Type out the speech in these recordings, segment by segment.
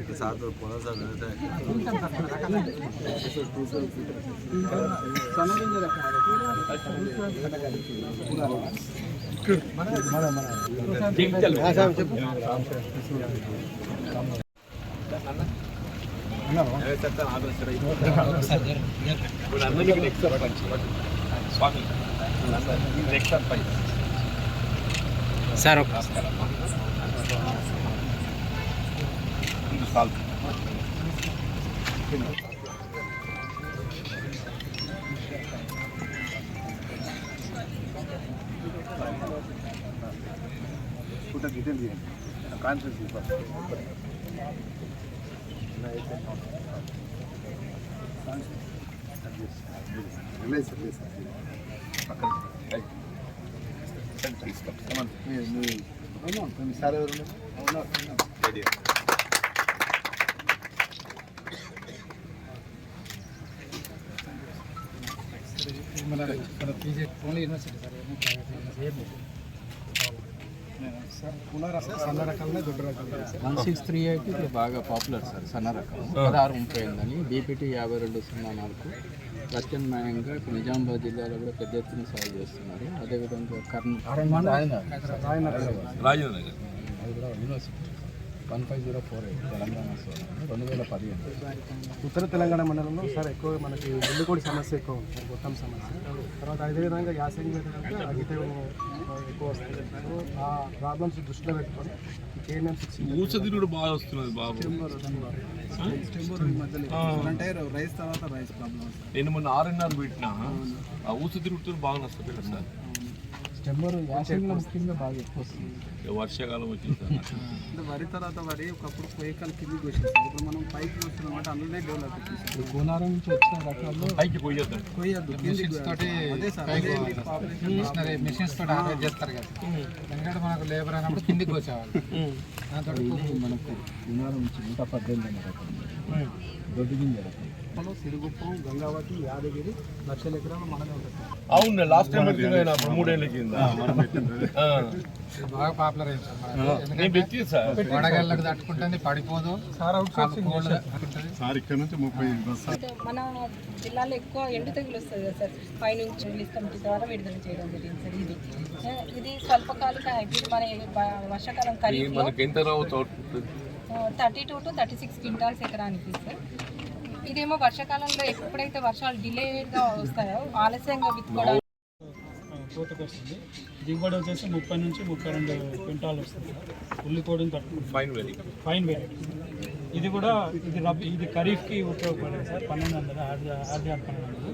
के साथ पूरा सा रहता है सर पूरा डिटेल दिए कॉन्फ्रेंस ఓన్లీ యూనివర్సిటీ సార్ పులా రకం సన్న రకంలో దొడ్డు రకం 1638 ఇప్పుడు బాగా పాపులర్ సార్ సన్న రకం 1638 బీపీటీ 5204కు ప్రత్యామ్నాయంగా ఇప్పుడు నిజామాబాద్ జిల్లాలో కూడా పెద్ద ఎత్తున సాగు చేస్తున్నారు. అదేవిధంగా రాజనగర్ అది కూడా యూనివర్సిటీ 15048 తెలంగాణ 2015 ఉత్తర తెలంగాణ మండలంలో సార్ ఎక్కువ మనకి ఎల్లుకోడి సమస్య ఎక్కువ ఉంటుంది, మొత్తం సమస్య. తర్వాత అదేవిధంగా యాసంగి పెట్టడానికి అగ్గితేవం ఎక్కువ వస్తుంది. ఆ ప్రాబ్లమ్స్ దృష్టిలో పెట్టుకొని ఊసది కూడా బాగా వస్తున్నది బాబు. అంటే రైస్ తర్వాత రైస్ ప్రాబ్లమ్. నేను మొన్న ఆర్ఎన్ఆర్ పెట్టినా ఆ ఊస తిరుగుతుంది బాగా నష్టపోయి సార్. స్టెంబర్ యాసంగిలో ముఖ్యంగా బాగా ఎక్కువ వస్తుంది. వర్షాకాలం వచ్చింది సార్. అంటే వరి తర్వాత వరి ఒకప్పుడు పోయికల్ కిందికి వచ్చేది, ఇప్పుడు మనం పైకి వస్తున్నాం అంటే అందులోనే డెవలప్ అవుతుంది. గోనారం నుంచి వచ్చిన రకాల్లో పైకి పోయొద్దు మిషన్స్ తోటి మిషన్స్ తోటి ఆపరేట్ చేస్తారు కదా. ఎందుకంటే మనకు లేబర్ అయినప్పుడు కిందికి వచ్చేవాళ్ళు. దాంతో మనకు గోనారం నుంచి 118 రకం దొడ్డు గింజ రకం సిరుగుప్పం, గంగావతి, యాదగిరి 1,00,000 ఎకరాలు మనమే ఉంటుంది. అవును లాస్ట్ టైం 3 ఏళ్ళ కింద బాగా పాపులర్ అయింది సార్. వడగళ్ళకి తట్టుకుంటుంది, పడిపోదు సార్. సార్ ఇక్కడ నుంచి 30 మన జిల్లాలో ఎక్కువ ఎండు తెగులు వస్తుంది కదా సార్. పైనుంచి రిలీజ్ కమిటీ ద్వారా విడుదల చేయడం జరిగింది సార్. ఇది స్వల్పకాలిక హైబ్రిడ్. మన వర్షాకాలం ఖరీఫ్ 32 to 36 క్వింటాల్స్ ఎకరానికి సార్. ఇదేమో వర్షాకాలంలో ఎప్పుడైతే వర్షాలు డిలేగా వస్తాయో ఆలస్యంగా విత్తుకోవడానికి కోతకు వస్తుంది. దిగుబడి వచ్చేసి 30 నుంచి 32 క్వింటాలు వస్తుంది. ఉల్లికోడిని తట్టుకుంటుంది. Fine variety. ఇది కూడా ఇది ఖరీఫ్కి ఉపయోగపడేది సార్. 1200 ఆర్డీఆర్ 1200.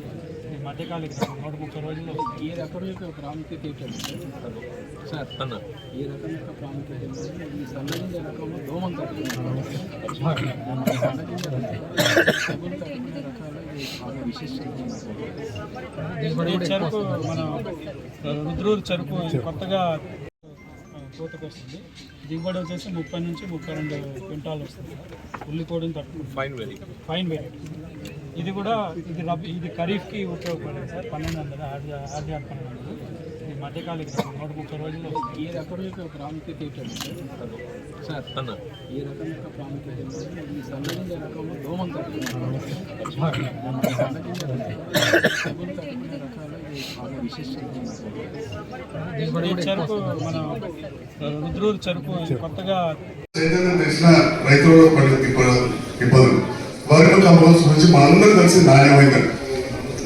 ఇది మధ్యకాలిక 130 రోజుల్లో. ఈ రకం యొక్క ప్రాముఖ్యత ఏంటంటే సార్ ఈ రకం యొక్క ప్రాముఖ్యత ఏంటంటే ఈ సన్నగింజ రకంలో దోమలు తట్టుకుంటున్నాం. చెరుకు మన రుద్రూరు చెరుకు కొత్తగా కోతకు వస్తుంది. దిగుబడి వచ్చేసి 30 నుంచి 32 క్వింటాలు వస్తుంది. ఉల్లికోడిని తట్టుకుంటుంది. Fine variety. ఇది కూడా ఇది ఖరీఫ్కి ఉపయోగపడేది సార్. 1200 ఆర్డీఆర్ 1200. ఇది మధ్యకాలిక 130 రోజుల్లో. ఈ రకం యొక్క ప్రాముఖ్యత ఏంటంటే సార్ ఈ రకం యొక్క ప్రాముఖ్యత ఏంటంటే ఈ సన్నగింజ రకంలో దోమలు తట్టుకుంటున్నాం. చెరుకు మన రుద్రూరు చెరుకు కొత్తగా తెలిసిన రైతులు ఇబ్బందులు వర్గ కంపోస్ట్ గురించి మనందరూ కలిసి నాణ్యమైందని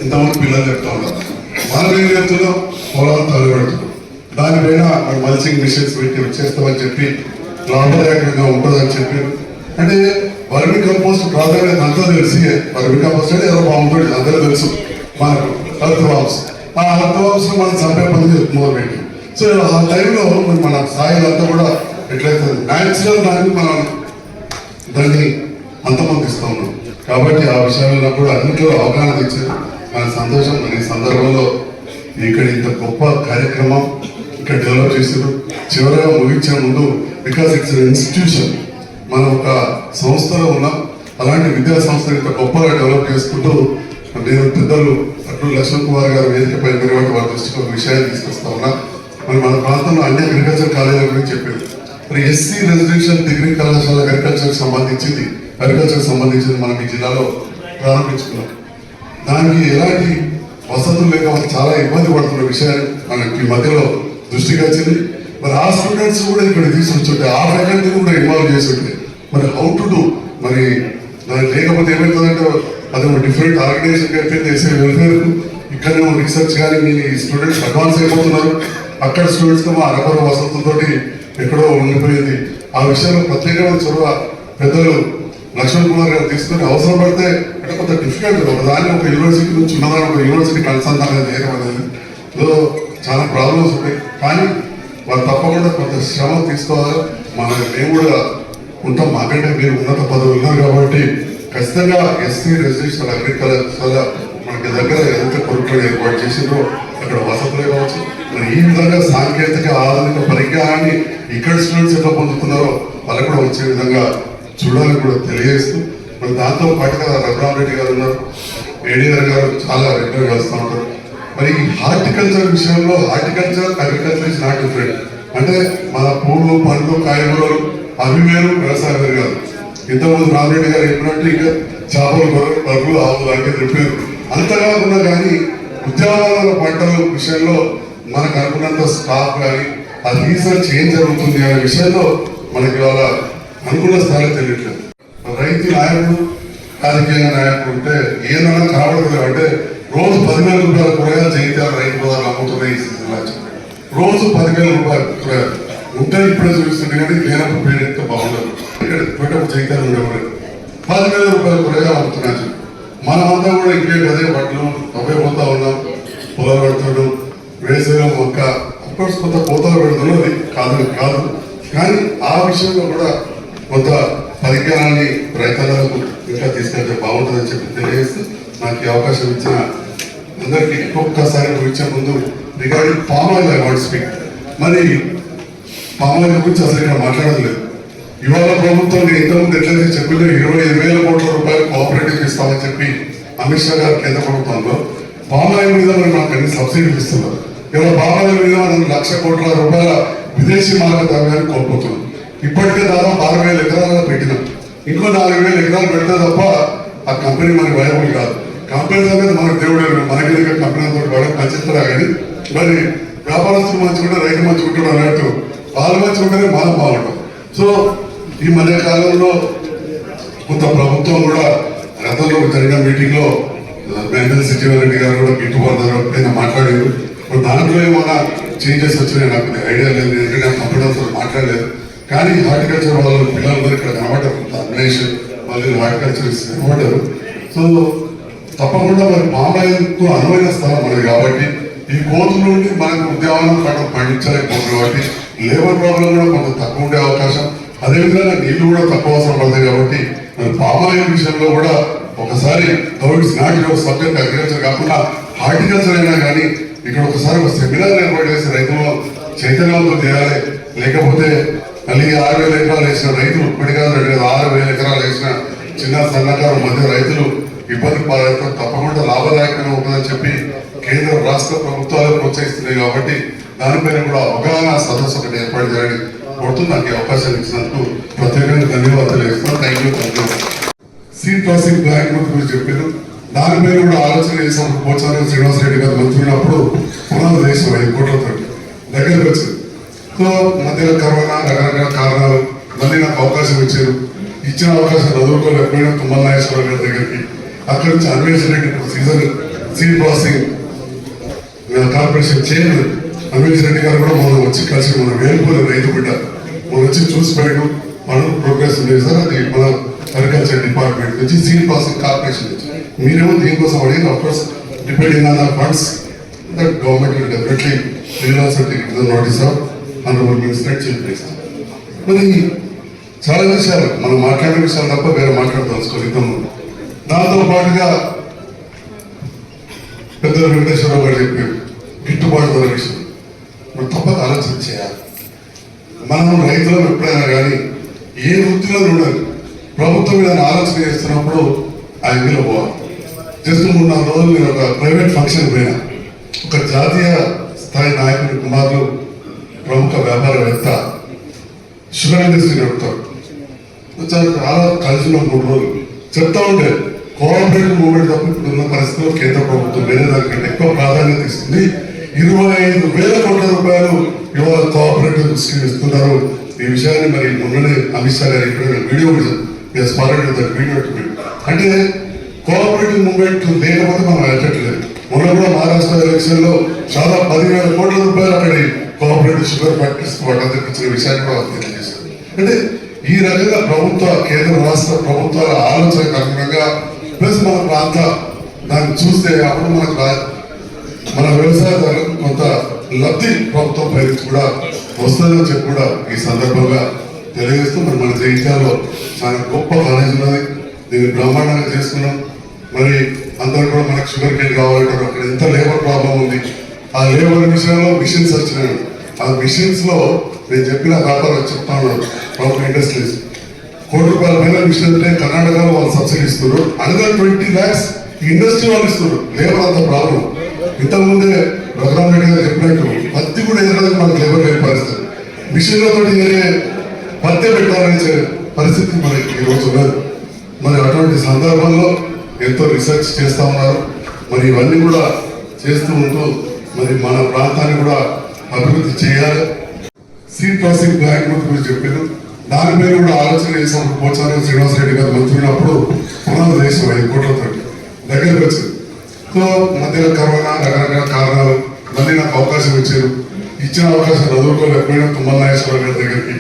ఇంతమంది పిల్లలు చెప్తా ఉన్నారు. మనం ఏం చెప్తున్నాం, పొలాలు తలబెడుతున్నాం. దానిపైన మల్చింగ్ మిషన్స్ పెట్టి వచ్చేస్తామని చెప్పి లాభదాయకంగా ఉంటుందని చెప్పారు. అంటే వర్మి కంపోస్ట్ ప్రాధాన్యత అంతా తెలిసి వర్మి కంపోస్ట్ అంటే ఏదో బాగుంటుంది అందరూ తెలుసు. మనకు అర్త్ వామ్స్, ఆ అర్త్ వామ్స్ మనం చంపే పని మొదలుపెట్టి. సో ఆ టైంలో మన స్థాయిలంతా కూడా ఎట్లయితే న్యాచురల్ దాన్ని మనం దాన్ని అంతమొందిస్తూ ఉన్నాం. కాబట్టి ఆ విషయాల్లో కూడా అన్నింటిలో అవగాహన తెచ్చారు. మన సంతోషం. మన ఈ సందర్భంలో ఇక్కడ ఇంత గొప్ప కార్యక్రమం ఇక్కడ డెవలప్ చేశారు. చివరిగా ముగించే ముందు బికాస్ ఇట్స్ ఇన్స్టిట్యూషన్, మనం ఒక సంస్థలో ఉన్నాం. అలాంటి విద్యా సంస్థలు ఇంత గొప్పగా డెవలప్ చేసుకుంటూ నేను పెద్దలు అట్లు లక్ష్మణ్ కుమార్ గారు వేదికపై మీరు వారి దృష్టికి ఒక విషయాన్ని తీసుకొస్తా ఉన్నా. మరి మన ప్రాంతంలో అన్ని అగ్రికల్చర్ కాలేజీల గురించి చెప్పారు. మరి ఎస్సీ రెసిడెన్షియల్ డిగ్రీ కళాశాల అగ్రికల్చర్ సంబంధించింది మనం ఈ జిల్లాలో ప్రారంభించుకున్నాం. దానికి ఎలాంటి వసతులు లేక వాళ్ళు చాలా ఇబ్బంది పడుతున్న విషయాన్ని మనకి ఈ మధ్యలో దృష్టికి వచ్చింది. మరి ఆ స్టూడెంట్స్ కూడా ఇక్కడ తీసుకొచ్చుంటే ఆ ఫ్యాకల్టీ కూడా ఇన్వాల్వ్ చేసి ఉంటే మరి హౌ టు డూ మరి లేకపోతే ఏమవుతుందంటే అది ఒక డిఫరెంట్ ఆర్గనైజేషన్ అయిపోయింది ఎస్ఐ వెల్ఫేర్. ఇక్కడనే రీసెర్చ్ కానీ మీ స్టూడెంట్స్ అడ్వాన్స్ అయిపోతున్నారు. అక్కడ స్టూడెంట్స్ మా అరకొర వసతులతో ఎక్కడో ఉండిపోయింది. ఆ విషయంలో ప్రత్యేకమైన చొరవ పెద్దలు లక్ష్మణ్ కుమార్ గారు తీసుకొని అవసరం పడితే అంటే కొంత డిఫికల్ట్ దాన్ని ఒక యూనివర్సిటీ నుంచి ఉన్నదాన్ని ఒక యూనివర్సిటీకి అనుసంధానం చేయడం అనేది చాలా ప్రాబ్లమ్స్ ఉంటాయి. కానీ వాళ్ళు తప్పకుండా కొంత శ్రమ తీసుకోవాలి. మేము కూడా ఉంటాం. మాకంటే మీరు ఉన్నత పదవులు ఉన్నారు కాబట్టి ఖచ్చితంగా ఎస్సీ రెసిడెన్షియల్ అగ్రికల్చర్ మనకి దగ్గర ఎంత కొరకలు ఏర్పాటు చేసిందో అక్కడ వసతులే కావచ్చు. మరి ఈ విధంగా సాంకేతిక ఆధునిక పరిజ్ఞానాన్ని ఇక్కడ స్టూడెంట్స్ ఎట్లా పొందుతున్నారో వాళ్ళకు కూడా వచ్చే విధంగా చూడాలని కూడా తెలియజేస్తూ మరి దాంతో పాటుగా రఘురామరెడ్డి గారు ఉన్నారు, ఏడీఆర్ గారు చాలా రెగ్యులర్గా వస్తూ ఉంటారు. మరి ఈ హార్టికల్చర్ విషయంలో horticulture agriculture is not different. అంటే మన పూలు పండ్లు కాయగూరలు అవి వేరు, వ్యవసాయం వేరు కాదు. ఇంతకుముందు రామరెడ్డి గారు చెప్పినట్టు ఇంకా చేపలు పరుగులు ఆవులు లాంటివి చెప్పారు. అంతకాకుండా కానీ ఉద్యానవన పంటల విషయంలో మనకు అనుకున్నంత స్టాఫ్ కానీ ఆ రీసెర్చ్ ఏం జరుగుతుంది అనే విషయంలో మనకి ఇవాళ అనుకున్న స్థాయిలో తెలియట్లేదు. రైతు నాయకుడు రాజకీయ నాయకుడు ఉంటే ఏదైనా కనబడలేదు. అంటే రోజు 10,000 రూపాయల కూరగాయలు జగిత్యాల రైతు బజార్లు అమ్ముతున్నాయి. రోజు 10,000 రూపాయల కూరగాయలు ఉంటే ఇప్పుడే చూపిస్తుంది కానీ లేనప్పుడు పేరు ఎంత బాగుండదు. ఇక్కడ పెట్టప్పుడు జగిత్యాలు ఉండేవారు 10,000 రూపాయల కూరగాయలు అమ్ముతున్నారు. మనమంతా కూడా ఇంకే అదే బట్టలు అవే పోతా ఉన్నాం. పొలాలు పెడుతున్నాం, వేసేయడం మొక్క అఫ్కోర్స్ కొంత కోతలు పెడుతున్నాం, అది కాదు. కానీ ఆ విషయంలో కూడా కొంత పరిజ్ఞానాన్ని రైతాంగాలకు ఇంకా తీసుకెళ్తే బాగుంటుందని చెప్పి తెలియజేస్తూ నాకు ఈ అవకాశం ఇచ్చిన అందరికీ ఒక్కొక్కసారి ఇచ్చే ముందు regarding palm oil I want speak. మరి పామ్ ఆయిల్ గురించి అసలు ఇక్కడ మాట్లాడలేదు. ఇవాళ ప్రభుత్వం ఇంతకుముందు ఎట్లయితే చెప్పిందో 25,000 కోట్ల రూపాయలు కోఆపరేటివ్ ఇస్తామని చెప్పి అమిత్ షా గారు కేంద్ర ప్రభుత్వంలో పామ్ ఆయిల్ మీద మరి మనకు అన్ని సబ్సిడీలు ఇస్తున్నారు. ఇవాళ పామ్ ఆయిల్ మీద మనం 1,00,000 కోట్ల రూపాయల విదేశీ మార్గ ద్రవ్యాన్ని కోల్పోతున్నాం. ఇప్పటికే దాదాపు 6,000 ఎకరాలు పెట్టినాం. ఇంకో 4,000 ఎకరాలు పెడితే తప్ప ఆ కంపెనీ మనకి వైరబుల్ కాదు. కంపెనీ అనేది మనకు దేవుడు మనకి దగ్గర కంపెనీతో వాడక నచ్చిస్తారా కానీ మరి వ్యాపారస్తులు మంచుకుంటే రైతు మంచుకుంటాడు అన్నట్టు వాళ్ళు మంచుకుంటేనే మనం బాగుంటాం. సో ఈ మధ్య కాలంలో కొంత ప్రభుత్వం కూడా గతంలో జరిగిన మీటింగ్ లో బెంగళూరు సచివారెడ్డి గారు కూడా గిట్టుబాటు ధర మాట్లాడారు. ఇప్పుడు దాంట్లో ఏమైనా చేంజెస్ వచ్చినాయి నాకు ఐడియా లేదు, ఎందుకంటే కంపెనీతో మాట్లాడలేదు. కానీ హార్టికల్చర్ వాళ్ళు పిల్లలందరూ ఇక్కడ కనబడ్డారు, అన్వేష్ వాళ్ళు హార్టికల్చర్ కనబడ్డారు. సో తప్పకుండా మరి పామాయిల్కు అనువైన స్థలం మనది కాబట్టి ఈ కోతుల నుండి మనకు ఉద్యానవన పంటలు పండించలేకపోతుంది కాబట్టి లేబర్ ప్రాబ్లం కూడా కొంత తక్కువ ఉండే అవకాశం, అదేవిధంగా నీళ్లు కూడా తక్కువ అవసరం పడతాయి కాబట్టి మరి పామాయిల్ విషయంలో కూడా ఒకసారి ఇట్స్ నాట్ సబ్జెక్ట్ అగ్రికల్చర్ కాకుండా హార్టికల్చర్ అయినా కానీ ఇక్కడ ఒకసారి ఒక సెమినార్ ఏర్పాటు చేసి రైతులు చైతన్యవంతం చేయాలి. లేకపోతే మళ్ళీ 6,000 ఎకరాలు వేసిన రైతులు ఇప్పటికే 6,000 ఎకరాలు వేసిన చిన్న సన్నకారు మధ్య రైతులు ఇబ్బంది పాలవుతారు. తప్పకుండా లాభదాయకంగా ఉంటుందని చెప్పి కేంద్ర రాష్ట్ర ప్రభుత్వాలు ప్రోత్సహిస్తున్నాయి కాబట్టి దానిపైన కూడా అవగాహన సదస్సు ఒకటి ఏర్పాటు చేయాలని కోరుతూ నాకు అవకాశం ఇచ్చినందుకు ప్రత్యేకంగా ధన్యవాదాలు ఇస్తున్నాను. Thank you. Seed processing plant గురించి చెప్పారు. దానిపైన కూడా ఆలోచన చేసినప్పుడు పోచారం శ్రీనివాస్ రెడ్డి గారు మంత్రి ఉన్నప్పుడు పునరుద్ధరించాం 5 కోట్లతో దగ్గరకు వచ్చింది. సో మధ్యలో కరోనా రకరకాల కారణాలు మళ్ళీ నాకు అవకాశం ఇచ్చారు. ఇచ్చిన అవకాశం చదువుకోలేకపోయినా తుమ్మల నాగేశ్వర గారి దగ్గరికి అక్కడి నుంచి అన్వేషణ Reddy season seed processing corporation chairman Anvesh Reddy గారు కూడా మనం వచ్చి కలిసి మన వేలుపూరి రైతు బిడ్డ మనం వచ్చి చూసిపోయాడు. మనం ప్రోగ్రెస్ ఉంది సార్, అది మన అగ్రికల్చర్ డిపార్ట్మెంట్ నుంచి సీడ్ ప్రాసెసింగ్ కార్పొరేషన్ నుంచి మీరేమో దీనికోసం అడిగిన of course depending on the funds that government will definitely will also take the notice of honourable minister chief minister. మరి చాలా విషయాలు మనం మాట్లాడే విషయాలు తప్ప వేరే మాట్లాడదలుచుకోలేదాం. దాంతో పాటుగా పెద్దలు వెంకటేశ్వరరావు గారు చెప్పారు గిట్టుబాటు ధర విషయం. మనం తప్పక ఆలోచన చేయాలి. మనం రైతులను ఎప్పుడైనా కానీ ఏ వృత్తిలో ఉండాలి, ప్రభుత్వం మీద ఆలోచన చేస్తున్నప్పుడు ఆ ఇందులో పోవాలి. జస్ట్ 3-4 రోజులు నేను ఒక ప్రైవేట్ ఫంక్షన్ పోయినా ఒక జాతీయ స్థాయి నాయకుడి కుమారులు ప్రముఖ వ్యాపారవేత్త షుగర్ ఇండస్ట్రీ నడుపుతారు. చాలా కలిసిన 3 రోజులు చెప్తా ఉండే కోఆపరేటివ్ మూవ్మెంట్ తప్ప ఇప్పుడున్న పరిస్థితుల్లో కేంద్ర ప్రభుత్వం వేరే దానికంటే ఎక్కువ ప్రాధాన్యత ఇస్తుంది. 25,000 కోట్ల రూపాయలు ఇవాళ కోఆపరేటివ్ స్కీమ్ ఇస్తున్నారు. ఈ విషయాన్ని మరి మొన్ననే అమిత్ షా గారు ఇక్కడ వీడియో అంటే కోఆపరేటివ్ మూవ్మెంట్ లేకపోతే మనం వెళ్ళట్లేదు. మొన్న కూడా మహారాష్ట్ర ఎలక్షన్ లో చాలా 10,000 కోట్ల రూపాయలు అక్కడ కోఆపరేటివ్ షుగర్ ఫ్యాక్టరీస్ వాటర్ తెప్పించిన విషయాన్ని కూడా తెలియజేస్తారు. అంటే ఈ రకంగా ప్రభుత్వ కేంద్ర రాష్ట్ర ప్రభుత్వాల ఆలోచనకు అనుగుణంగా ప్లస్ మన ప్రాంత దాన్ని చూస్తే అప్పుడు మన వ్యవసాయదారులకు కొంత లబ్ధి ప్రభుత్వం పై కూడా వస్తుందని చెప్పి కూడా ఈ సందర్భంగా తెలియజేస్తూ మరి మన జగిత్యాలలో చాలా గొప్ప కాలేజ్ ఉన్నది. దీన్ని బ్రహ్మాండంగా చేసుకున్నాం. మరి అందరూ కూడా మనకు షుగర్ కేన్ కావాలంటారు. అక్కడ ఎంత లేబర్ ప్రాబ్లం ఉంది. ఆ లేబర్ విషయంలో మిషన్స్ వచ్చినాయి. ఆ మిషన్స్ లో నేను చెప్పిన వ్యాపారం చెప్తా ఉన్నాను. ప్రభుత్వ ఇండస్ట్రీస్ ₹1 కోట్ల పైన మిషన్ అంటే కర్ణాటకలో వాళ్ళు సబ్సిడీ ఇస్తున్నారు. అనదర్ 20 lakhs ఇండస్ట్రీ వాళ్ళు ఇస్తున్నారు. లేబర్ అంత ప్రాబ్లం. ఇంతకుముందే రఘురామ్ రెడ్డి గారు చెప్పినట్టు పత్తి కూడా ఎదగడానికి మనకు లేబర్ లేని పరిస్థితి. మిషన్లతో పత్తి పెట్టాలనే పరిస్థితి మనకి ఈరోజు ఉన్నది. మరి అటువంటి సందర్భంలో ఎంతో రీసెర్చ్ చేస్తూ ఉన్నారు. మరి ఇవన్నీ కూడా చేస్తూ ఉంటూ మరి మన ప్రాంతాన్ని కూడా అభివృద్ధి చేయాలి. సీడ్ ప్రాసెసింగ్ ప్లాంట్ గురించి చెప్పారు. దాని మీద కూడా ఆలోచన చేసినప్పుడు పోచారం శ్రీనివాసరెడ్డి గారు మంత్రి ఉన్నప్పుడు పునరుద్ధరించాం 5 కోట్లతో దగ్గరకు వచ్చింది. సో మధ్యలో కరోనా రకరకాల కారణాలు మళ్ళీ నాకు అవకాశం ఇచ్చారు. ఇచ్చిన అవకాశం చదువుకోలేకపోయినా తుమ్మల నాగేశ్వర గారి దగ్గరికి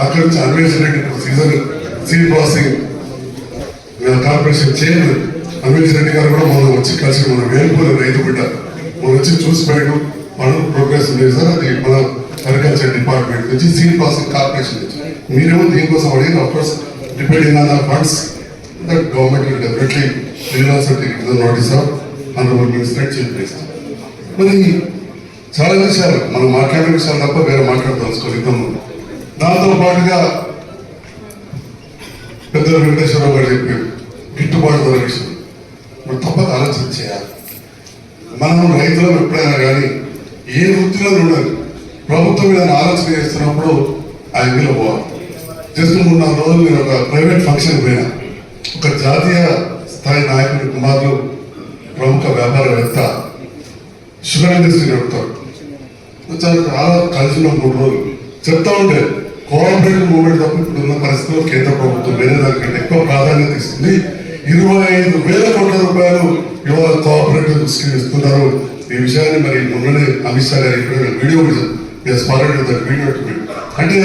అక్కడి నుంచి అన్వేషణ Reddy season seed processing corporation chairman Anvesh Reddy గారు కూడా మనం వచ్చి కలిసి మన వేలుపూరి రైతు బిడ్డ మనం వచ్చి చూసిపోయాడు. మనం ప్రోగ్రెస్ ఉంది సార్. అది మన అగ్రికల్చర్ డిపార్ట్మెంట్ నుంచి సీడ్ ప్రాసెసింగ్ కార్పొరేషన్ నుంచి మీరేమో దీనికోసం అడిగిన of course depending on the funds that government will definitely notice of honourable minister chief minister. మరి చాలా విషయాలు మనం మాట్లాడే విషయాలు తప్ప వేరే మాట్లాడదలుచుకోలేము. దాంతో పాటుగా పెద్ద వెంకటేశ్వరరావు గారు చెప్పారు గిట్టుబాటు ధర విషయం. మనం తప్పక ఆలోచన చేయాలి. మనం రైతులను ఎప్పుడైనా కానీ ఏ వృత్తిలో ఉండాలి ప్రభుత్వం మీద ఆలోచన చేస్తున్నప్పుడు ఆ ఇందులో పోవాలి. జస్ట్ 3-4 రోజులు నేను ఒక ప్రైవేట్ ఫంక్షన్ పోయినా ఒక జాతీయ స్థాయి నాయకుడి కుమారులు ప్రముఖ వ్యాపారవేత్త షుగర్ ఇండస్ట్రీ నడుపుతారు. చాలా కలిసిన 3 రోజులు చెప్తా ఉంటే కోఆపరేటివ్ మూవ్మెంట్ తప్ప ఇప్పుడున్న పరిస్థితుల్లో కేంద్ర ప్రభుత్వం వేరే దానికంటే ఎక్కువ ప్రాధాన్యత ఇస్తుంది. 25,000 కోట్ల రూపాయలు ఇవాళ కోఆపరేటివ్ స్కీమ్ ఇస్తున్నారు. ఈ విషయాన్ని మరి మొన్ననే అమిత్ షా గారు ఇక్కడ వీడియో అంటే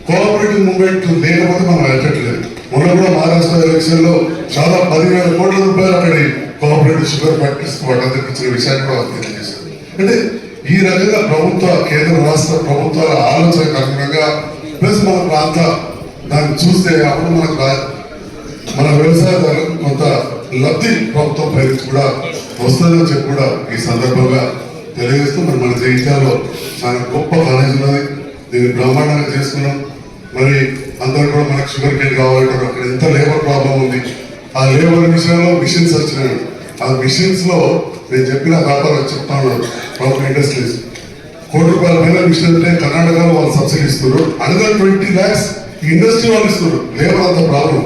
కోఆపరేటివ్ మూవ్మెంట్ లేకపోతే మనం వెళ్ళట్లేదు. మొన్న కూడా మహారాష్ట్ర ఎలక్షన్ లో చాలా 10,000 కోట్ల రూపాయలు అక్కడ కోఆపరేటివ్ షుగర్ ఫ్యాక్టరీస్ వాటర్ తెప్పించిన విషయాన్ని కూడా తెలియజేశారు. అంటే ఈ రకంగా ప్రభుత్వ కేంద్ర రాష్ట్ర ప్రభుత్వాల ఆలోచనకు అనుగుణంగా ప్లస్ మన ప్రాంత దాన్ని చూస్తే అప్పుడు మన వ్యవసాయదారులకు కొంత లబ్ధి ప్రభుత్వం పై కూడా వస్తుందని చెప్పి కూడా ఈ సందర్భంగా తెలియజేస్తూ మరి మన జగిత్యాలలో చాలా గొప్ప కాలేజ్ ఉన్నది. దీన్ని బ్రహ్మాండంగా చేసుకున్నాం. మరి అందరూ కూడా మనకు షుగర్ కేన్ కావాలంటారు. అక్కడ ఎంత లేబర్ ప్రాబ్లం ఉంది. ఆ లేబర్ విషయంలో మిషన్స్ వచ్చినాయి. ఆ మిషన్స్ లో నేను చెప్పిన వ్యాపారం చెప్తా ఉన్నాను. ప్రభుత్వ ఇండస్ట్రీస్ ₹1 కోట్ల పైన మిషన్ అంటే కర్ణాటకలో వాళ్ళు సబ్సిడీ ఇస్తున్నారు. అనదర్ 20 lakhs ఇండస్ట్రీ వాళ్ళు ఇస్తున్నారు. లేబర్ అంత ప్రాబ్లం.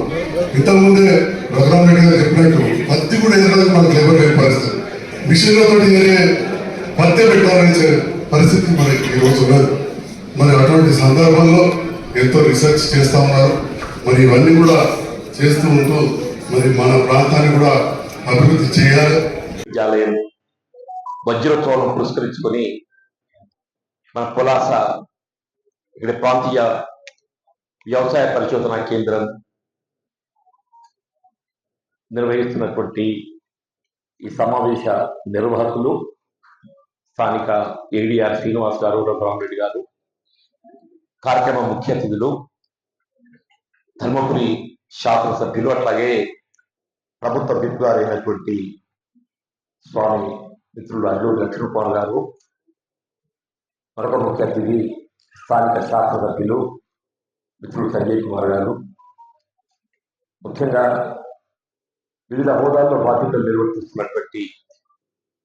ఇంతకుముందే రఘురామ్ రెడ్డి గారు చెప్పినట్టు పత్తి కూడా ఎదగడానికి మనకు లేబర్ లేని పరిస్థితి. మిషన్లతో పత్తి పెట్టాలనే పరిస్థితి మనకి ఈరోజు ఉన్నది. మరి అటువంటి సందర్భంలో ఎంతో రీసెర్చ్ చేస్తూ ఉన్నారు. మరి ఇవన్నీ కూడా చేస్తూ ఉంటూ మరి మన ప్రాంతాన్ని కూడా అభివృద్ధి చేయాలి. విద్యాలయం వజ్రోత్సవం పురస్కరించుకొని మన పులాస ఇక్కడ ప్రాంతీయ వ్యవసాయ పరిశోధనా కేంద్రం నిర్వహిస్తున్నటువంటి ఈ సమావేశ నిర్వాహకులు స్థానిక ఏడీఆర్ శ్రీనివాస్ గారు, రఘురామ్ రెడ్డి గారు, కార్యక్రమ ముఖ్య అతిథులు ధర్మపురి శాసనసభ్యులు, అట్లాగే ప్రభుత్వ విప్ గారు అయినటువంటి స్వామి మిత్రులు అల్లూరి లక్ష్మణ్ గారు, మరొక ముఖ్య అతిథి స్థానిక శాసనసభ్యులు మిత్రులు సంజయ్ కుమార్ గారు, ముఖ్యంగా వివిధ హోదాల్లో బాధ్యతలు నిర్వర్తిస్తున్నటువంటి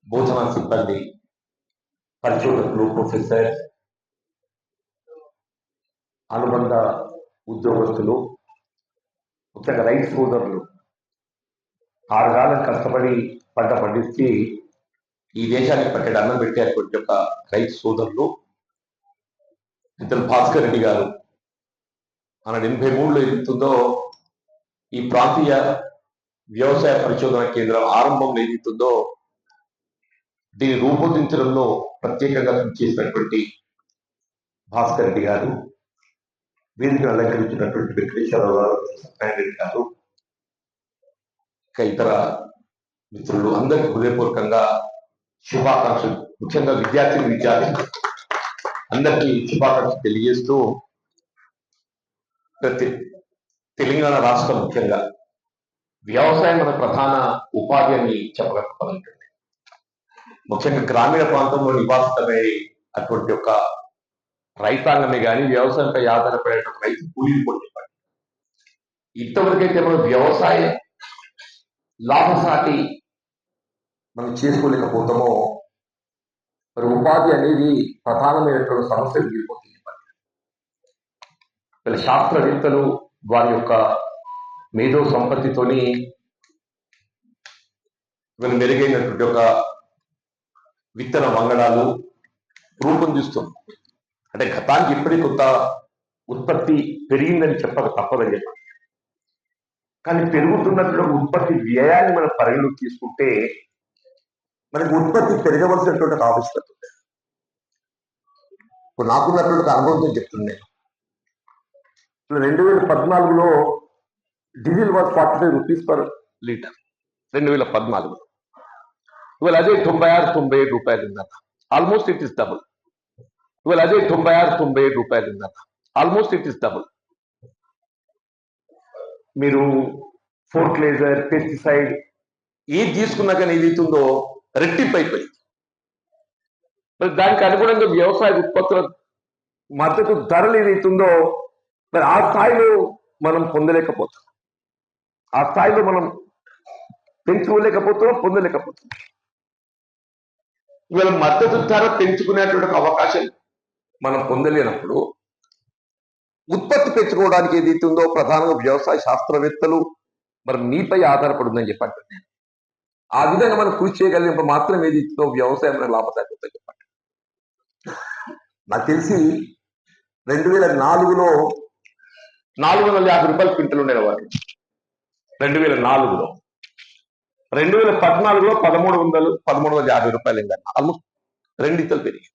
బోధనా సిబ్బంది, పరిశోధకులు, ప్రొఫెసర్, అనుబంధ ఉద్యోగస్తులు, ముఖ్యంగా రైతు సోదరులు 6 కాలం కష్టపడి పంట పండించి ఈ దేశానికి పట్టెడు అన్నం పెట్టేటువంటి ఒక రైతు సోదరులు ఇద్దరు భాస్కర్ రెడ్డి గారు 1983లో ఏదైతుందో ఈ ప్రాంతీయ వ్యవసాయ పరిశోధన కేంద్రం ఆరంభంలో ఏదైతుందో దీన్ని రూపొందించడంలో ప్రత్యేకంగా కృషి చేసినటువంటి భాస్కర్ రెడ్డి గారు, వేదికను అలంకరించినటువంటి వెంకటేశ్వరరావు గారు, సత్యనారాయణ రెడ్డి గారు, ఇంకా ఇతర మిత్రులు అందరికీ హృదయపూర్వకంగా శుభాకాంక్షలు, ముఖ్యంగా విద్యార్థులు అందరికీ శుభాకాంక్షలు తెలియజేస్తూ, తెలంగాణ రాష్ట్రం ముఖ్యంగా వ్యవసాయం మన ప్రధాన ఉపాధి అని చెప్పగలుగుతామంటే, ముఖ్యంగా గ్రామీణ ప్రాంతంలో నివాసితమై అటువంటి ఒక రైతాంగమే కానీ వ్యవసాయంపై ఆధారపడే రైతు కూలీలు కూడా చెప్పండి. ఇంతవరకైతే మనం వ్యవసాయ లాభసాటి మనం చేసుకోలేకపోతామో మరి ఉపాధి అనేది ప్రధానమైనటువంటి సమస్యలు ఎదుర్కొంటుంది. వీళ్ళ శాస్త్రవేత్తలు వారి యొక్క మేధో సంపత్తితోని వీళ్ళు మెరుగైనటువంటి ఒక విత్తన వంగడాలు రూపొందిస్తుంది. అంటే గతానికి ఇప్పటికీ కొంత ఉత్పత్తి పెరిగిందని చెప్పక తప్పదని చెప్పాలి. కానీ పెరుగుతున్నటువంటి ఉత్పత్తి వ్యయాన్ని మనం పరిగణలోకి తీసుకుంటే మనకి ఉత్పత్తి పెరగవలసినటువంటి ఒక ఆవశ్యకత ఉంది. ఇప్పుడు నాకున్నటువంటి అనుభవంతో చెప్తున్నాను. 2014లో diesel was 45 rupees per litre 2014లో. ఇవాళ అదే 96-97 రూపాయలు ఉందన్న, ఆల్మోస్ట్ ఇట్ ఇస్ డబుల్. ఇవాళ అదే 96-97 రూపాయలు ఉందన్న, ఆల్మోస్ట్ ఇట్ ఇస్ డబుల్. మీరు ఫోర్టిలైజర్, పెస్టిసైడ్ ఏది తీసుకున్నా కానీ ఏదైతుందో రెట్టింపు అయిపోయింది. మరి దానికి అనుగుణంగా వ్యవసాయ ఉత్పత్తుల మద్దతు ధరలు ఏదైతుందో మరి ఆ స్థాయిలో మనం పొందలేకపోతాం, ఆ స్థాయిలో మనం పెంచుకోలేకపోతున్నాం, పొందలేకపోతున్నాం. ఇవాళ మద్దతు ధర పెంచుకునేటువంటి అవకాశం మనం పొందలేనప్పుడు ఉత్పత్తి పెంచుకోవడానికి ఏదైతుందో ప్రధానంగా వ్యవసాయ శాస్త్రవేత్తలు మరి మీపై ఆధారపడి ఉందని చెప్పండి. ఆ విధంగా మనం కృషి చేయగలిగినప్పుడు మాత్రం ఏదైతుందో వ్యవసాయం లాభదాయకం చెప్పండి. నాకు తెలిసి 2004లో 450 రూపాయల క్వింటల్ ఉండేవారు 2004లో. 2014లో 1350 రూపాయలు ఏంటంటే ఆల్మోస్ట్ 2 ఇతలు పెరిగి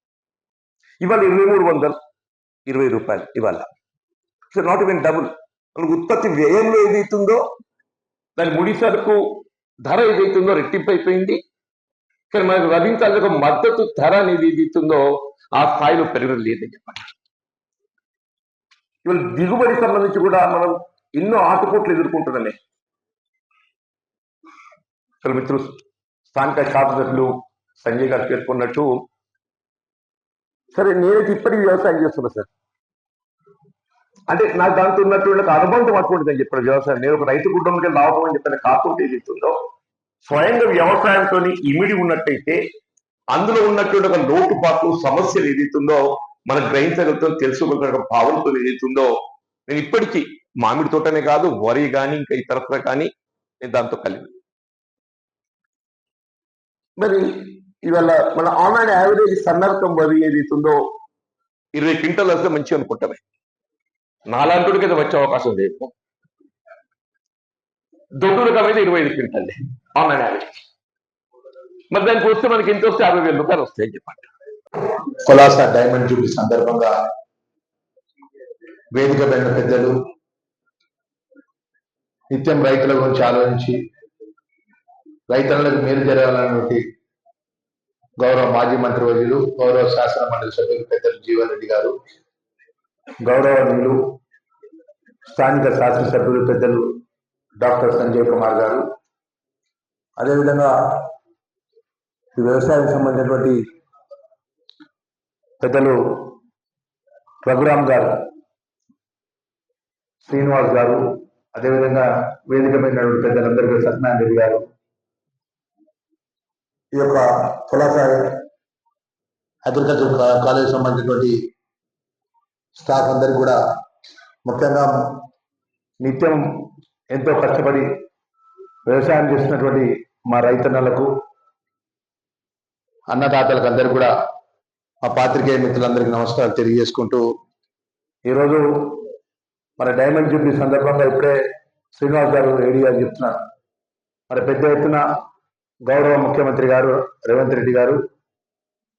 ఇవాళ 2320 రూపాయలు. ఇవాళ సో నాట్ ఈవెన్ డబుల్. మనకు ఉత్పత్తి వ్యయంలో ఏదైతుందో దాని ముడి సరుకు ధర ఏదైతుందో రెట్టింపు అయిపోయింది. కానీ మనకు లభించాల్సిన ఒక మద్దతు ధర అనేది ఏదైతుందో ఆ స్థాయిలో పెరగడం లేదని చెప్పండి. ఇవాళ దిగుబడి సంబంధించి కూడా మనం ఎన్నో ఆటుపోట్లు ఎదుర్కొంటున్నామే. మిత్రులు స్థానిక శాస్త్రజ్ఞులు సంజయ్ గారు పేర్కొన్నట్టు, సరే నేనైతే ఇప్పటికీ వ్యవసాయం చేస్తున్నా సార్, అంటే నాకు దాంతో ఉన్నటువంటి అనుబంధం అటువంటిది అని చెప్పాను. వ్యవసాయం నేను ఒక రైతు కుటుంబంకి లాభం అని చెప్పిన కాకుండా ఏదైతుందో స్వయంగా వ్యవసాయంతో ఇమిడి ఉన్నట్టయితే అందులో ఉన్నటువంటి ఒక లోటుపాట్లు సమస్యలు ఏదైతుందో మనం గ్రహించగలుగుతాం, తెలుసుకోగలుగుతున్న భావంతో ఏదైతుందో నేను ఇప్పటికీ మామిడి తోటనే కాదు వరి కానీ ఇంకా ఇతరత్ర కానీ నేను దాంతో కలిగి. మరి ఇవాళ మన ఆన్లైన్ యావరేజ్ సన్నరకం వరి ఏదైతుందో 20 క్వింటల్ వస్తే మంచి అనుకుంటామే. నాలాంటికి అయితే వచ్చే అవకాశం లేదు. దొడ్డు రకం అయితే 25 క్వింటల్ ఆన్లైన్ యావరేజ్. మరి దానికి వస్తే మనకి ఎంత వస్తే 60,000 రూపాయలు వస్తాయని చెప్పండి. కొలాసా డైమండ్ జూబ్లీ సందర్భంగా వేదిక పైన పెద్దలు నిత్యం రైతుల గురించి ఆలోచించి రైతులకు మేలు జరగాలన్నటువంటి గౌరవ మాజీ మంత్రివర్యులు, గౌరవ శాసన మండలి సభ్యులు పెద్దలు జీవన్ రెడ్డి గారు, గౌరవనీయులు స్థానిక శాసనసభ్యులు పెద్దలు డాక్టర్ సంజయ్ కుమార్ గారు, అదేవిధంగా ఈ వ్యవసాయానికి సంబంధించినటువంటి పెద్దలు రఘురామ్ గారు, శ్రీనివాస్ గారు, అదేవిధంగా వేదిక మీద పెద్దలందరికీ సత్యనారాయణ రెడ్డి గారు, ఈ యొక్క కొలాసా అగ్రికల్చర్ కాలేజ్ సంబంధించినటువంటి స్టాఫ్ అందరికీ కూడా ముఖ్యంగా నిత్యం ఎంతో కష్టపడి వ్యవసాయం చేస్తున్నటువంటి మా రైతన్నలకు, అన్నదాతలకు అందరికీ కూడా మా పాత్రికేయ మిత్రులందరికీ నమస్కారం తెలియజేసుకుంటూ, ఈరోజు మన డైమండ్ జూబ్లీ సందర్భంగా ఇప్పుడే శ్రీనివాస్ గారు ఏడీ గారు చెప్తున్నారు. మరి పెద్ద ఎత్తున గౌరవ ముఖ్యమంత్రి గారు రేవంత్ రెడ్డి గారు,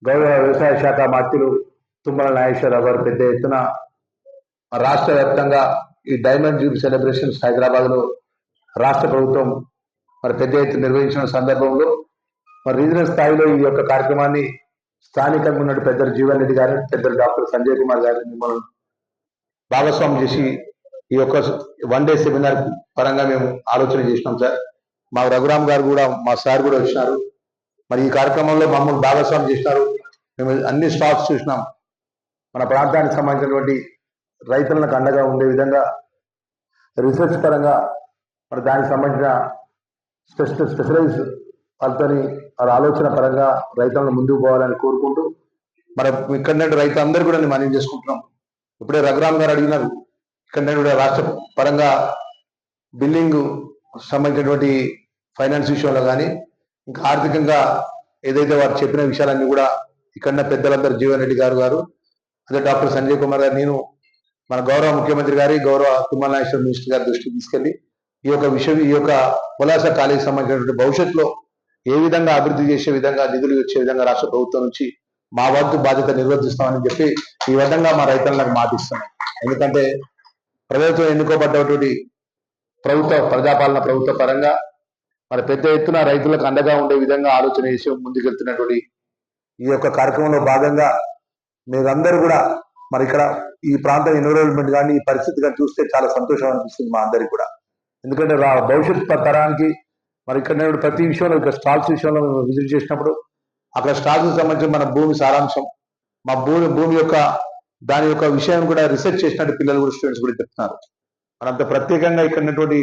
గౌరవ వ్యవసాయ శాఖ మంత్రులు తుమ్మల నాగేశ్వరరావు గారు పెద్ద ఎత్తున రాష్ట్ర వ్యాప్తంగా ఈ డైమండ్ జూబ్లీ సెలబ్రేషన్స్ హైదరాబాద్లో రాష్ట్ర ప్రభుత్వం మరి పెద్ద ఎత్తున నిర్వహించిన సందర్భంలో మరి రీజనల్ స్థాయిలో ఈ యొక్క కార్యక్రమాన్ని స్థానికంగా ఉన్న పెద్దలు జీవన్ రెడ్డి గారు, పెద్దలు డాక్టర్ సంజయ్ కుమార్ గారు మిమ్మల్ని భాగస్వామ్యం చేసి ఈ యొక్క 1 డే సెమినార్ పరంగా మేము ఆలోచన చేసినాం సార్. మా రఘురామ్ గారు కూడా, మా సార్ కూడా వచ్చినారు. మరి ఈ కార్యక్రమంలో మమ్మల్ని భాగస్వామ్యం చేసినారు. మేము అన్ని స్టాక్స్ చూసినాం. మన ప్రాంతానికి సంబంధించినటువంటి రైతులకు అండగా ఉండే విధంగా రీసెర్చ్ పరంగా మరి దానికి సంబంధించిన స్పెషలైజ్ వాళ్ళతోని వారి ఆలోచన పరంగా రైతులను ముందుకు పోవాలని కోరుకుంటూ, మరి ఇక్కడ రైతు అందరూ కూడా నేను మనవి చేసుకుంటున్నాం. ఇప్పుడే రఘురామ్ గారు అడిగినారు, ఇక్కడ కూడా రాష్ట్ర పరంగా బిల్డింగ్ సంబంధించినటువంటి ఫైనాన్స్ విషయంలో కానీ ఇంకా ఆర్థికంగా ఏదైతే వారు చెప్పిన విషయాలన్నీ కూడా ఇక్కడ పెద్దలందరూ జీవన్ రెడ్డి గారు అదే డాక్టర్ సంజయ్ కుమార్ గారు, నేను మన గౌరవ ముఖ్యమంత్రి గారి, గౌరవ తుమ్మల నాగేశ్వర మినిస్టర్ గారి దృష్టికి తీసుకెళ్లి ఈ యొక్క పులాస కాలేజీ సంబంధించినటువంటి భవిష్యత్తులో ఏ విధంగా అభివృద్ధి చేసే విధంగా నిధులు వచ్చే విధంగా రాష్ట్ర ప్రభుత్వం నుంచి మా వంతు బాధ్యత నిర్వర్తిస్తామని చెప్పి ఈ విధంగా మా రైతులకు మాటిస్తాం. ఎందుకంటే ప్రజలతో ఎన్నుకోబడ్డటువంటి ప్రజాపాలన ప్రభుత్వ పరంగా మరి పెద్ద ఎత్తున రైతులకు అండగా ఉండే విధంగా ఆలోచన చేసి ముందుకెళ్తున్నటువంటి ఈ యొక్క కార్యక్రమంలో భాగంగా మీరందరూ కూడా మరి ఇక్కడ ఈ ప్రాంత ఎన్విరాన్మెంట్ కానీ ఈ పరిస్థితి కానీ చూస్తే చాలా సంతోషం అనిపిస్తుంది మా అందరికి కూడా. ఎందుకంటే భవిష్యత్ తరానికి మరి ఇక్కడ ప్రతి విషయంలో ఇక్కడ స్టాల్స్ విషయంలో విజిట్ చేసినప్పుడు అక్కడ స్టాల్స్ సంబంధించి మన భూమి సారాంశం, మా భూమి యొక్క దాని యొక్క విషయం కూడా రీసెర్చ్ చేసినట్టు పిల్లలు కూడా, స్టూడెంట్స్ కూడా చెప్తున్నారు. మనంత ప్రత్యేకంగా ఇక్కడ ఉన్నటువంటి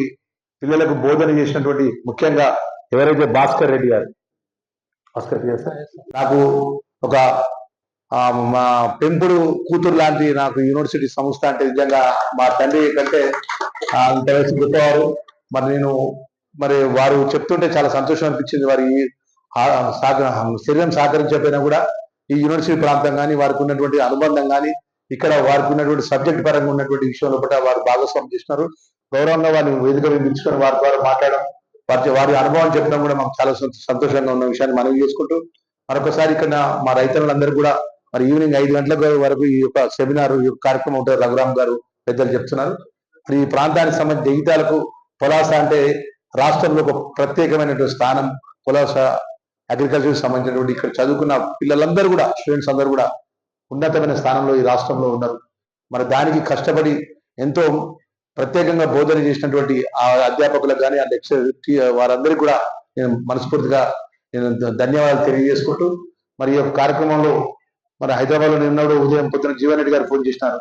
పిల్లలకు బోధన చేసినటువంటి ముఖ్యంగా ఎవరైతే భాస్కర్ రెడ్డి గారు నాకు ఒక మా పెంపుడు కూతురు లాంటి నాకు యూనివర్సిటీ సంస్థ అంటే నిజంగా మా తండ్రి కంటే అంత వయసు గొప్పవారు. మరి వారు చెప్తుంటే చాలా సంతోషం అనిపించింది. వారి శరీరం సహకరించకపోయినా కూడా ఈ యూనివర్సిటీ ప్రాంతం కానీ వారికి ఉన్నటువంటి అనుబంధం కానీ ఇక్కడ వారికి ఉన్నటువంటి సబ్జెక్ట్ పరంగా ఉన్నటువంటి విషయంలో కూడా వారు భాగస్వామ్యం చేస్తున్నారు. గౌరవంగా వారిని వేదిక పిలుచుకొని వారి ద్వారా మాట్లాడడం, వారి అనుభవం చెప్పడం కూడా మాకు చాలా సంతోషంగా ఉన్న విషయాన్ని మనవి చేసుకుంటూ, మరొకసారి ఇక్కడ మా రైతులందరూ కూడా మరి ఈవినింగ్ 5 గంటల వరకు ఈ యొక్క సెమినార్ ఈ యొక్క కార్యక్రమం ఉంటుంది. రఘురామ్ గారు పెద్దలు చెప్తున్నారు. మరి ఈ ప్రాంతానికి సంబంధించిన జగిత్యాలకు పులాస అంటే రాష్ట్రంలో ఒక ప్రత్యేకమైనటువంటి స్థానం. పులాస అగ్రికల్చర్కి సంబంధించినటువంటి ఇక్కడ చదువుకున్న పిల్లలందరూ కూడా, స్టూడెంట్స్ అందరూ కూడా ఉన్నతమైన స్థానంలో ఈ రాష్ట్రంలో ఉన్నారు. మరి దానికి కష్టపడి ఎంతో ప్రత్యేకంగా బోధన చేసినటువంటి ఆ అధ్యాపకులకు కానీ ఆ లెక్చర్ వారందరికీ కూడా నేను మనస్ఫూర్తిగా ధన్యవాదాలు తెలియజేసుకుంటూ, మరి ఈ యొక్క కార్యక్రమంలో మరి హైదరాబాద్లో నిన్నడు ఉదయం పొద్దున జీవన్ రెడ్డి గారు ఫోన్ చేసినారు.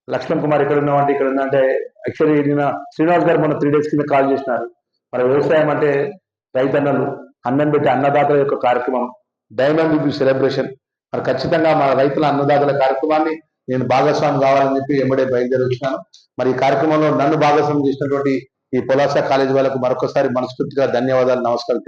లక్ష్మణ్ కుమార్ ఇక్కడ ఉన్నామంటే ఇక్కడ ఉన్నా అంటే యాక్చువల్లీ నిన్న శ్రీనివాస్ గారు మొన్న 3 days కింద కాల్ చేసినారు. మరి వ్యవసాయం అంటే రైతన్నలు అన్నం పెట్టి అన్నదాతల యొక్క కార్యక్రమం డైమండ్ జూబ్లీ సెలబ్రేషన్. మరి ఖచ్చితంగా మా రైతుల అన్నదాతల కార్యక్రమాన్ని నేను భాగస్వామి కావాలని చెప్పి ఎంబడే బయలుదేరి వచ్చినాను. మరి ఈ కార్యక్రమంలో నన్ను భాగస్వామి చేసినటువంటి ఈ పులాస కాలేజీ వాళ్ళకు మరొకసారి మనస్ఫూర్తిగా ధన్యవాదాలు, నమస్కారం.